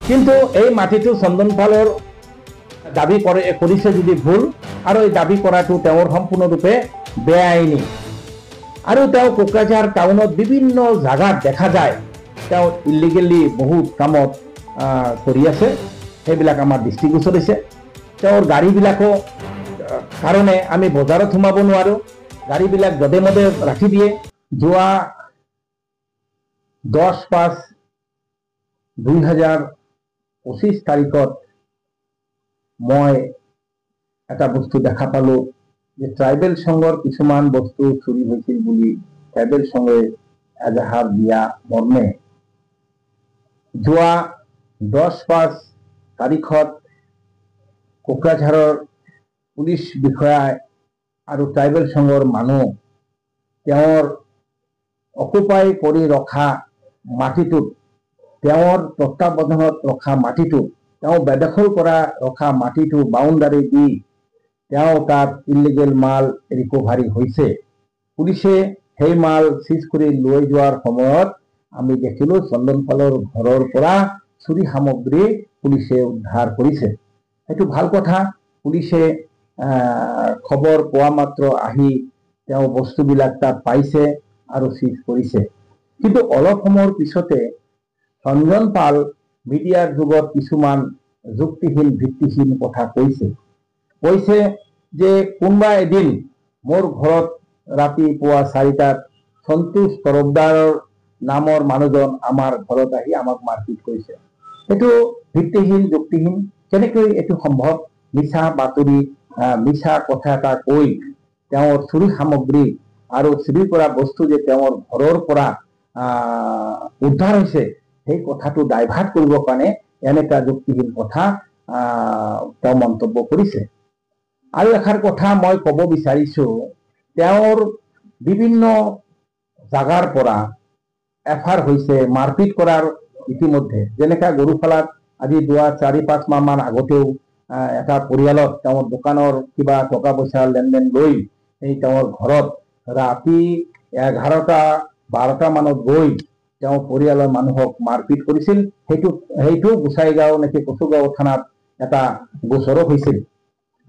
কিন্তু এই মাটিটো চন্দন পালৰ দাবী কৰিছে যদি ভুল, আৰু এই দাবী কৰাটো তেওঁৰ সম্পূৰ্ণৰূপে বেআইনী। আৰু তেওঁ কোকৰাঝাৰ টাউনত বিভিন্ন জাগাত দেখা যায় তেওঁ ইলিগেলি বহুত কামত কৰি আছে, সেইবিলাক আমাৰ দৃষ্টিগোচৰ হৈছে। তেওঁৰ গাড়ীবিলাকো কাৰণে আমি বজাৰত সোমাব নোৱাৰো, গাড়ীবিলাক যধে মধে ৰাখি দিয়ে। যোৱা 10/5/2025 তাৰিখত মই এটা বস্তু দেখা পালো যে ট্ৰাইবেল সংঘৰ কিছুমান বস্তু চুৰি হৈছিল বুলি ট্ৰাইবেল সংঘে এজাহাৰ দিয়া মৰ্মে যোৱা 10/5 তাৰিখত কোকৰাঝাৰৰ পুলিচ বিষয়া আৰু ট্ৰাইবেল সংঘৰ মানুহ তেওঁৰ অকুপাই কৰি ৰখা মাটিটোত, তেওঁৰ তত্ত্বাৱধানত ৰখা মাটিটো, তেওঁ বেদখল কৰা ৰখা মাটিটো বাউণ্ডাৰী দি তেওঁ তাত ইলিগেল মাল ৰিকভাৰী হৈছে। পুলিচে সেই মাল চিজ কৰি লৈ যোৱাৰ সময়ত আমি দেখিলো চন্দন পালৰ ঘৰৰ পৰা চুৰি সামগ্ৰী পুলিচে উদ্ধাৰ কৰিছে। সেইটো ভাল কথা। পুলিচে খবৰ পোৱা মাত্ৰ আহি তেওঁ বস্তুবিলাক তাত পাইছে আৰু চিজ কৰিছে। কিন্তু অলপ সময়ৰ পিছতে চন্দন পাল মিডিয়াৰ যুগত কিছুমান যুক্তিহীন ভিত্তিহীন কথা কৈছে যে কোনোবা এদিন মোৰ ঘৰত ৰাতিপুৱা 4টাত সন্তোষ তৰফদাৰৰ নামৰ মানুহজন আমাৰ ঘৰত আহি আমাক মাৰপিট কৰিছে। এইটো ভিত্তিহীন যুক্তিহীন, কেনেকৈ এইটো সম্ভৱ? মিছা বাতৰি, মিছা কথা এটা কৈ তেওঁৰ চুৰি সামগ্ৰী আৰু চুৰি কৰা বস্তু যে তেওঁৰ ঘৰৰ পৰা উদ্ধাৰ হৈছে, সেই কথাটো ডাইভাৰ্ট কৰিবৰ কাৰণে এনেকা যুক্তিহীন কথা তেওঁ মন্তব্য কৰিছে। আৰু এষাৰ কথা মই ক'ব বিচাৰিছো, তেওঁৰ বিভিন্ন জাগাৰ পৰা এফআৰ হৈছে মাৰপিট কৰাৰ ইতিমধ্যে। যেনেকা গৰুফালাত আজি যোৱা 4-5 মাহ মান আগতেও এটা পৰিয়ালত তেওঁৰ দোকানৰ কিবা টকা পইচা লেনদেন লৈ এই তেওঁৰ ঘৰত ৰাতি 11টা-12টা মানত গৈ তেওঁ পৰিয়ালৰ মানুহক মাৰপিট কৰিছিল। সেইটো গোসাইগাঁও নেকি কচুগাঁও থানাত এটা গোচৰো হৈছিল।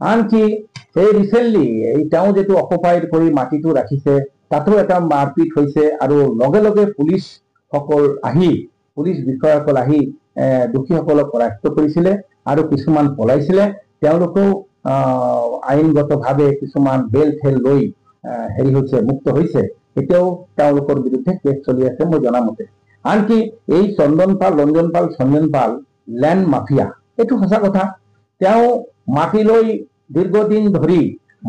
আনকি এই ৰিচেণ্টলি এই তেওঁ যেটো অকুপাই কৰি মাটিটো ৰাখিছে তাতো এটা মাৰপিট হৈছে, আৰু লগে লগে পুলিচ বিষয়াসকল আহি দোষীসকলক পৰাস্ত কৰিছিলে আৰু কিছুমান পলাইছিলে। তেওঁলোকেও আইনগতভাৱে কিছুমান বেল ঠেল লৈ মুক্ত হৈছে। এতিয়াও তেওঁলোকৰ বিৰুদ্ধে কেছ চলি আছে মই জনামতে। আনকি এই চন্দন পাল লেণ্ড মাফিয়া, এইটো সঁচা কথা। তেওঁ মাটি লৈ দীৰ্ঘদিন ধৰি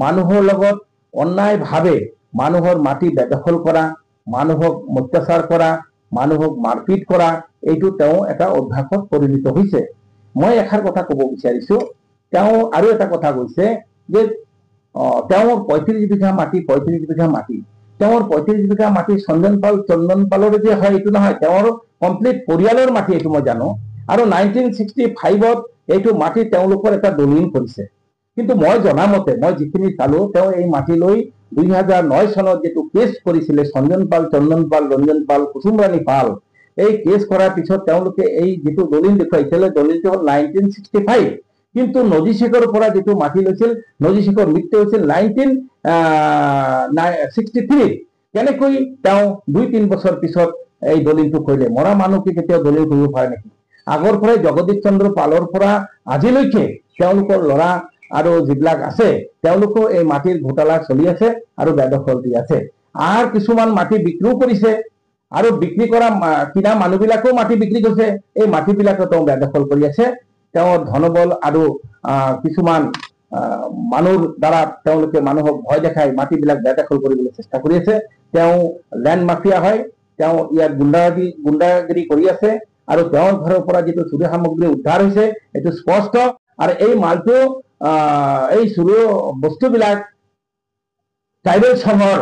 মানুহৰ লগত অন্যায়ভাৱে মানুহৰ মাটি বেদখল কৰা, মানুহক অত্যাচাৰ কৰা, মানুহক মাৰপিট কৰা, এইটো তেওঁ এটা অভ্যাসত পৰিণত হৈছে। মই এষাৰ কথা ক'ব বিচাৰিছো, তেওঁ আৰু এটা কথা কৈছে যে তেওঁৰ 35 বিঘা মাটি, তেওঁৰ 35 বিঘা মাটি চন্দন পালৰ যে হয় এইটো নহয়, তেওঁৰ কমপ্লিট পৰিয়ালৰ মাটি, এইটো মই জানো। আৰু 1965ত এইটো মাটি তেওঁলোকৰ এটা দলিল কৰিছে। কিন্তু মই জনামতে, মই যিখিনি চালো, তেওঁ এই মাটি লৈ 2009 চনত যেটো কেছ কৰিছিলে চন্দন পাল, ৰঞ্জন পাল, কুসুমৰাণী পাল, এই কেছ কৰাৰ পিছত তেওঁলোকে এই যেটো দলিল দেখুৱাইছিলে, দলিলটো হ'ল 1965। কিন্তু নজিশেখৰ পৰা যেটো মাটি লৈছিল, নজিশেখৰ মৃত্যু হৈছিল 1963। কেনেকৈ তেওঁ 2-3 বছৰ পিছত এই দলিলটো কৰিলে? মৰা মানুহকে কেতিয়াও দলিল কৰিব পাৰে নেকি? আগৰ পৰাই জগদীশ চন্দ্ৰ পালৰ পৰা আজিলৈকে তেওঁলোকৰ ল'ৰা আৰু যিবিলাক আছে তেওঁলোকেও এই মাটিৰ ঘোটালা চলি আছে আৰু বেদখল দি আছে। আৰু কিছুমান মাটি বিক্ৰীও কৰিছে, আৰু বিক্ৰী কৰা কিনা মানুহবিলাকেও মাটি বিক্ৰী কৰিছে। এই মাটিবিলাকো তেওঁ বেদখল কৰি আছে। তেওঁৰ ধনবল আৰু কিছুমান মানুহৰ দ্বাৰা তেওঁলোকে মানুহক ভয় দেখাই মাটিবিলাক বেদখল কৰিবলৈ চেষ্টা কৰি আছে। তেওঁ লেণ্ড মাফিয়া হয়, তেওঁ ইয়াত গুণ্ডাগিৰি কৰি আছে, আৰু তেওঁৰ ঘৰৰ পৰা যেটো চুৰি সামগ্ৰী উদ্ধাৰ হৈছে এইটো স্পষ্ট। আৰু এই মালটো এই চুৰি বস্তুবিলাক ট্ৰাইবেল সংঘৰ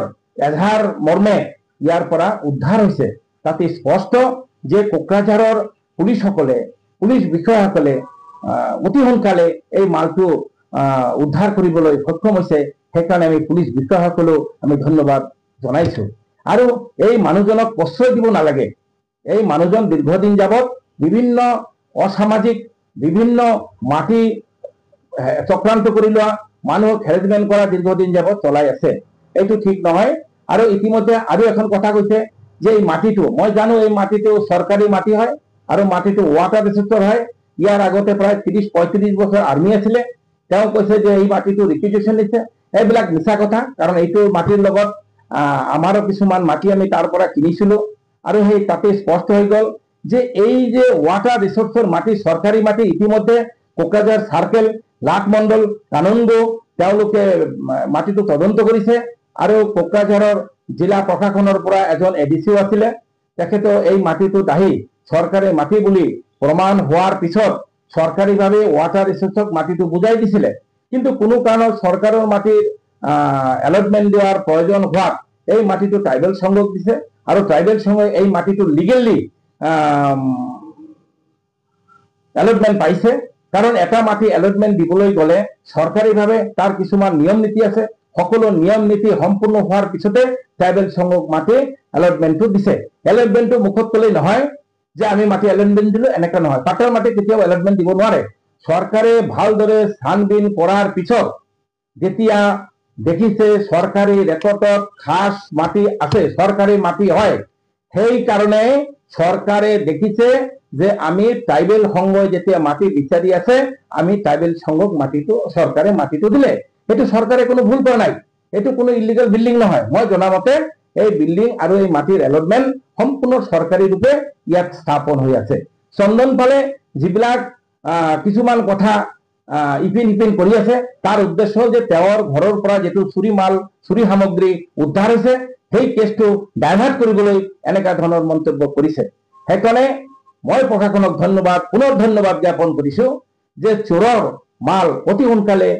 এজাহাৰ মৰ্মে ইয়াৰ পৰা উদ্ধাৰ হৈছে। তাতে স্পষ্ট যে কোকৰাঝাৰৰ পুলিচ বিষয়াসকলে অতি সোনকালে এই মালটো উদ্ধাৰ কৰিবলৈ সক্ষম হৈছে। সেইকাৰণে আমি পুলিচ বিষয়াসকলক আমি ধন্যবাদ জনাইছো। আৰু এই মানুহজনক প্ৰশ্ৰয় দিব নালাগে। এই মানুহজন দীৰ্ঘদিন যাবত বিভিন্ন অসামাজিক বিভিন্ন মাটি চক্ৰান্ত কৰি লোৱা মানুহক হেৰেছমেণ্ট কৰা দীৰ্ঘদিন যাবত চলাই আছে। এইটো ঠিক নহয়। আৰু ইতিমধ্যে আৰু এখন কথা কৈছে যে এই মাটিটো, মই জানো এই মাটিটো চৰকাৰী মাটি হয় আৰু মাটিটো ৱাটাৰ ৰিচোৰ্চৰ হয়। ইয়াৰ আগতে প্ৰায় 30-35 বছৰ আৰ্মি আছিলে, তেওঁ কৈছে যে এই মাটিটো ৰিকুইজিশ্যন দিছে। এইবিলাক মিছা কথা, কাৰণ এইটো মাটিৰ লগত আমাৰো কিছুমান মাটি আমি তাৰ পৰা কিনিছিলো আৰু সেই তাতে স্পষ্ট হৈ গ'ল যে এই যে ৱাটাৰ ৰিচোৰ্চৰ মাটি, চৰকাৰী মাটি, ইতিমধ্যে কোকৰাঝাৰ চাৰ্কেল, লাটমণ্ডল, কানুন্দু তেওঁলোকে মাটিটো তদন্ত কৰিছে আৰু কোকৰাঝাৰৰ জিলা প্ৰশাসনৰ পৰা এজন এডিচিও আছিলে, তেখেতে এই মাটিটো দাহি চৰকাৰী মাটি বুলি প্ৰমাণ হোৱাৰ পিছত চৰকাৰীভাৱে ৱাটাৰ ৰিচোৰ্চক মাটিটো বুজাই দিছিলে। কিন্তু কোনো কাৰণত চৰকাৰৰ মাটিৰ এলটমেণ্ট দিয়াৰ প্ৰয়োজন হোৱাত এই মাটিটো ট্ৰাইবেল সংঘক দিছে আৰু ট্ৰাইবেল সংঘই এই মাটিটো লিগেলি এলটমেণ্ট পাইছে। কাৰণ এটা মাটি এলটমেণ্ট দিবলৈ গ'লে চৰকাৰীভাৱে তাৰ কিছুমান নিয়ম নীতি আছে, সকলো নিয়ম নীতি সম্পূৰ্ণ হোৱাৰ পিছতে ট্ৰাইবেল সংঘক মাটি এলটমেণ্টটো দিছে। এলটমেণ্টটো মুখত ক'লেই নহয় যে আমি মাটি এলটমেণ্ট দিলো, এনেকা নহয়। পাটৰ মাটি কেতিয়াও এলটমেণ্ট দিব নোৱাৰে। চৰকাৰে ভালদৰে ছানবিন কৰাৰ পিছত যেতিয়া দেখিছে চৰকাৰী ৰেকৰ্ডত খাস মাটি আছে, চৰকাৰী মাটি হয়, সেইকাৰণে চৰকাৰে দেখিছে যে আমি ট্ৰাইবেল সংঘই যেতিয়া মাটি বিচাৰি আছে, আমি ট্ৰাইবেল সংঘক মাটিটো চৰকাৰে মাটিটো দিলে। সেইটো চৰকাৰে কোনো ভুল কৰা নাই, এইটো কোনো ইলিগেল বিল্ডিং নহয়। মই জনামতে এই বিল্ডিং আৰু এই মাটিৰ এলটমেণ্ট সম্পূৰ্ণ চৰকাৰী ৰূপে ইয়াত স্থাপন হৈ আছে। চন্দন পালে যিবিলাক কিছুমান কথা ইপিন সিপিন কৰি আছে, তাৰ উদ্দেশ্য যে তেওঁৰ ঘৰৰ পৰা যিটো চুৰি মাল, চুৰি সামগ্ৰী উদ্ধাৰ হৈছে, সেই কেছটো ডাইভাৰ্ট কৰিবলৈ এনেকুৱা ধৰণৰ মন্তব্য কৰিছে। সেইকাৰণে মই প্ৰশাসনক ধন্যবাদ, পুনৰ ধন্যবাদ জ্ঞাপন কৰিছো যে চোৰৰ মাল অতি সোনকালে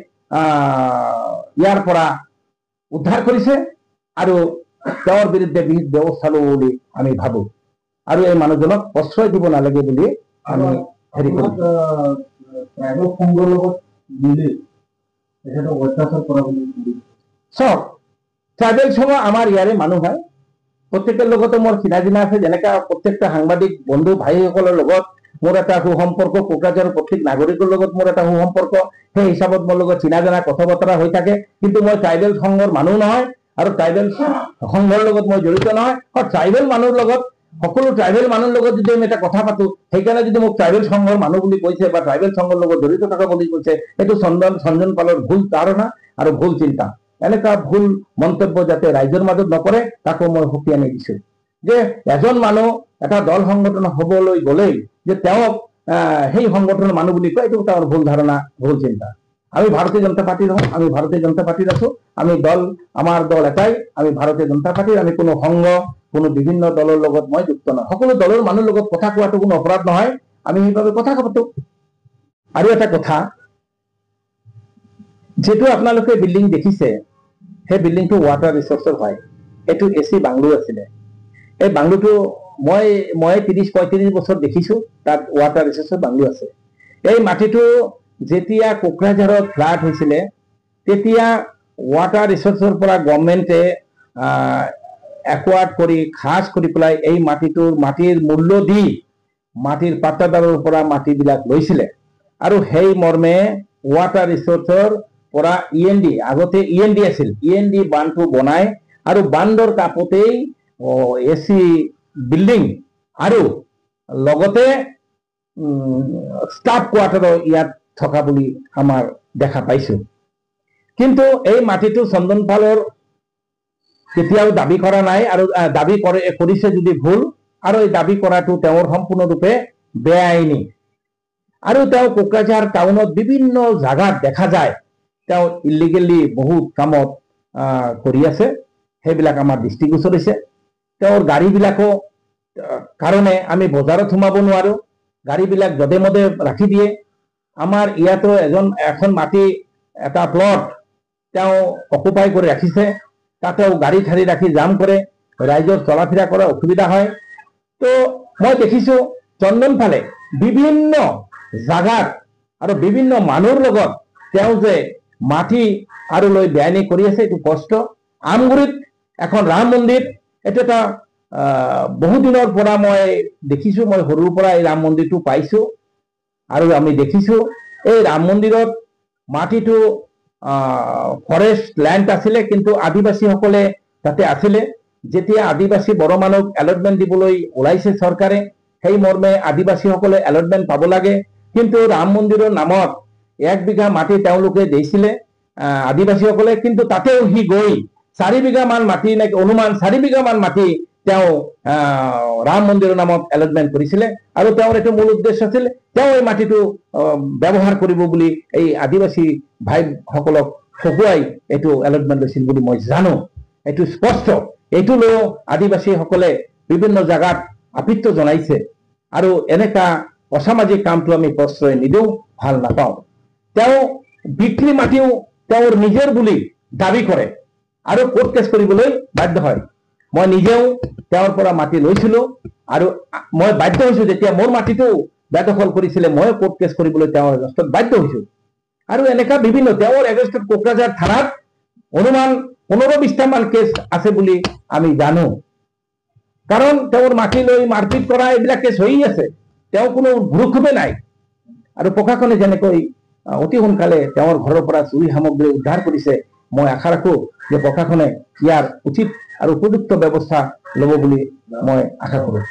ইয়াৰ পৰা উদ্ধাৰ কৰিছে আৰু তেওঁৰ বিৰুদ্ধে বিহিত ব্যৱস্থা ল'ব বুলি আমি ভাবো আৰু এই মানুহজনক প্ৰশ্ৰয় দিব নালাগে বুলি আমি হেৰি কৰো। চব ট্ৰাইবেল সংঘ আমাৰ ইয়াৰে মানুহ হয়, প্ৰত্যেকৰ লগতে মোৰ চিনা জিনা আছে। যেনেকা প্ৰত্যেকটা সাংবাদিক বন্ধু ভাইসকলৰ লগত মোৰ এটা সুসম্পৰ্ক, কোকৰাঝাৰৰ প্ৰত্যেক নাগৰিকৰ লগত মোৰ এটা সুসম্পৰ্ক, সেই হিচাপত মোৰ লগত চিনা জনা কথা বতৰা হৈ থাকে। কিন্তু মই ট্ৰাইবেল সংঘৰ মানুহ নহয় আৰু ট্ৰাইবেল সংঘৰ লগত মই জড়িত নহয়। আৰু ট্ৰাইবেল মানুহৰ লগত, সকলো ট্ৰাইবেল মানুহৰ লগত যদি আমি এটা কথা পাতো, সেইকাৰণে যদি মোক ট্ৰাইবেল সংঘৰ মানুহ বুলি কৈছে বা ট্ৰাইবেল সংঘৰ লগত জড়িত থকা বুলি কৈছে, সেইটো চন্দন পালৰ ভুল ধাৰণা আৰু ভুল চিন্তা। এনেকুৱা ভুল মন্তব্য যাতে ৰাইজৰ মাজত নকৰে, তাকো মই সকীয়াই দিছো যে এজন মানুহ এটা দল সংগঠন হবলৈ গ'লেই যে তেওঁক সেই সংগঠনৰ মানুহ বুলি কয়, এইটো তাৰ ভুল ধাৰণা, ভুল চিন্তা। আমি ভাৰতীয় জনতা পাৰ্টিৰ হওঁ, আমি ভাৰতীয় জনতা পাৰ্টিত আছো, আমি দল, আমাৰ দল এটাই, আমি ভাৰতীয় জনতা পাৰ্টিৰ। আমি কোনো সংঘ, কোনো বিভিন্ন দলৰ লগত মই যুক্ত নহয়। সকলো দলৰ মানুহৰ লগত কথা কোৱাটো কোনো অপৰাধ নহয়, আমি সেইভাৱে কথা পাতো। আৰু এটা কথা, যেটো আপোনালোকে বিল্ডিং দেখিছে, সেই বিল্ডিংটো ৱাটাৰ ৰিচোৰ্চৰ হয়। এইটো AC বাংলো আছিলে। এই বাংলোটো মই 30-35 বছৰ দেখিছো, তাত ৱাটাৰ ৰিচোৰ্চৰ বাংলো আছে। এই মাটিটো যেতিয়া কোকৰাঝাৰত ফ্লাড হৈছিলে, তেতিয়া ৱাটাৰ ৰিচোৰ্চৰ পৰা গভৰ্ণমেণ্টে একোৱাৰ্ড কৰি, খাস কৰি পেলাই এই মাটিৰ মূল্য দি মাটিৰ পাট্টাদাৰৰ পৰা মাটিবিলাক লৈছিলে আৰু সেই মৰ্মে ৱাটাৰ ৰিচোৰ্চৰ পৰা END, আগতে END আছিল, END বান্ধটো বনাই আৰু বান্ধৰ কাষতেই AC বিল্ডিং আৰু লগতে ষ্টাফ কোৱাৰ্টাৰৰ ইয়াত থকা বুলি আমাৰ দেখা পাইছো। কিন্তু এই মাটিটো চন্দন পালৰ কেতিয়াও দাবী কৰা নাই আৰু দাবী কৰিছে যদি ভুল, আৰু এই দাবী কৰাটো তেওঁৰ সম্পূৰ্ণৰূপে বেআইনী। আৰু তেওঁ কোকৰাঝাৰ টাউনত বিভিন্ন জাগাত দেখা যায় তেওঁ ইলিগেলি বহুত কামত কৰি আছে, সেইবিলাক আমাৰ দৃষ্টিগোচৰ হৈছে। তেওঁৰ গাড়ীবিলাকো কাৰণে আমি বজাৰত সোমাব নোৱাৰো, গাড়ীবিলাক যধে মধে ৰাখি দিয়ে। আমাৰ ইয়াতো এখন মাটি, এটা প্লট তেওঁ অকুপাই কৰি ৰাখিছে, তাতেও গাড়ী ঠাড়ি ৰাখি জাম কৰে, ৰাইজৰ চলা ফিৰা কৰা অসুবিধা হয়। তো মই দেখিছো চন্দন ফালে বিভিন্ন জাগাত আৰু বিভিন্ন মানুহৰ লগত তেওঁ যে মাটি আৰু লৈ বেআইনী কৰি আছে, এইটো কষ্ট। আমগুৰিত এখন ৰাম মন্দিৰ, এইটো এটা বহু দিনৰ পৰা মই দেখিছো, মই সৰুৰ পৰা এই ৰাম মন্দিৰটো পাইছো। আৰু আমি দেখিছো এই ৰাম মন্দিৰত মাটিটো ফৰেষ্ট ল্যান্ড আছিলে, কিন্তু আদিবাসীসকলে তাতে আছিলে। যেতিয়া আদিবাসী বড় মানুহক এলটমেন্ট দিবলৈ ওলাইছে চৰকাৰে, সেই মৰ্মে আদিবাসীসকলে এলটমেন্ট পাব লাগে। কিন্তু ৰাম মন্দিৰৰ নামত 1 বিঘা মাটি তেওঁলোকে দিছিলে আদিবাসীসকলে, কিন্তু তাতেও সি গৈ 4 বিঘা মান মাটি নে অনুমান 4 বিঘা মান মাটি তেওঁ ৰাম মন্দিৰৰ নামত এলটমেন্ট কৰিছিলে। আৰু তেওঁৰ এইটো মূল উদ্দেশ্য আছিল তেওঁ এই মাটিটো ব্যৱহাৰ কৰিব বুলি এই আদিবাসী ভাইসকলক ঠগুৱাই এইটো এলটমেন্ট লৈছিল বুলি মই জানো। এইটো স্পষ্ট। এইটো লৈ আদিবাসীসকলে বিভিন্ন জাগাত আপত্তি জনাইছে। আৰু এনেকা অসামাজিক কামটো আমি প্ৰশ্ৰয় নিদিওঁ, ভাল নাপাওঁ। তেওঁ বিক্ৰী মাটিও তেওঁৰ নিজৰ বুলি দাবী কৰে আৰু কোৰ্ট কেছ কৰিবলৈ বাধ্য হয়। মই নিজেও তেওঁৰ পৰা মাটি লৈছিলো আৰু মই বাধ্য হৈছো, যেতিয়া মোৰ মাটিটো বেদখল কৰিছিলে মই কোৰ্ট কেছ কৰিবলৈ তেওঁৰ এগেইনষ্টত বাধ্য হৈছো। আৰু এনেকা বিভিন্ন তেওঁৰ এগেইনষ্টত কোকৰাঝাৰ থানাত অনুমান 15-20টা মান কেছ আছে বুলি আমি জানো। কাৰণ তেওঁৰ মাটি লৈ মাৰপিট কৰা এইবিলাক কেছ হৈ আছে, তেওঁ কোনো গুৰুত্বই নাই। আৰু প্ৰশাসনে যেনেকৈ অতি সোনকালে তেওঁৰ ঘৰৰ পৰা চুৰি সামগ্ৰী উদ্ধাৰ কৰিছে, মই আশা ৰাখো যে প্ৰশাসনে ইয়াৰ উচিত আৰু উপযুক্ত ব্যৱস্থা ল'ব বুলি মই আশা কৰোঁ।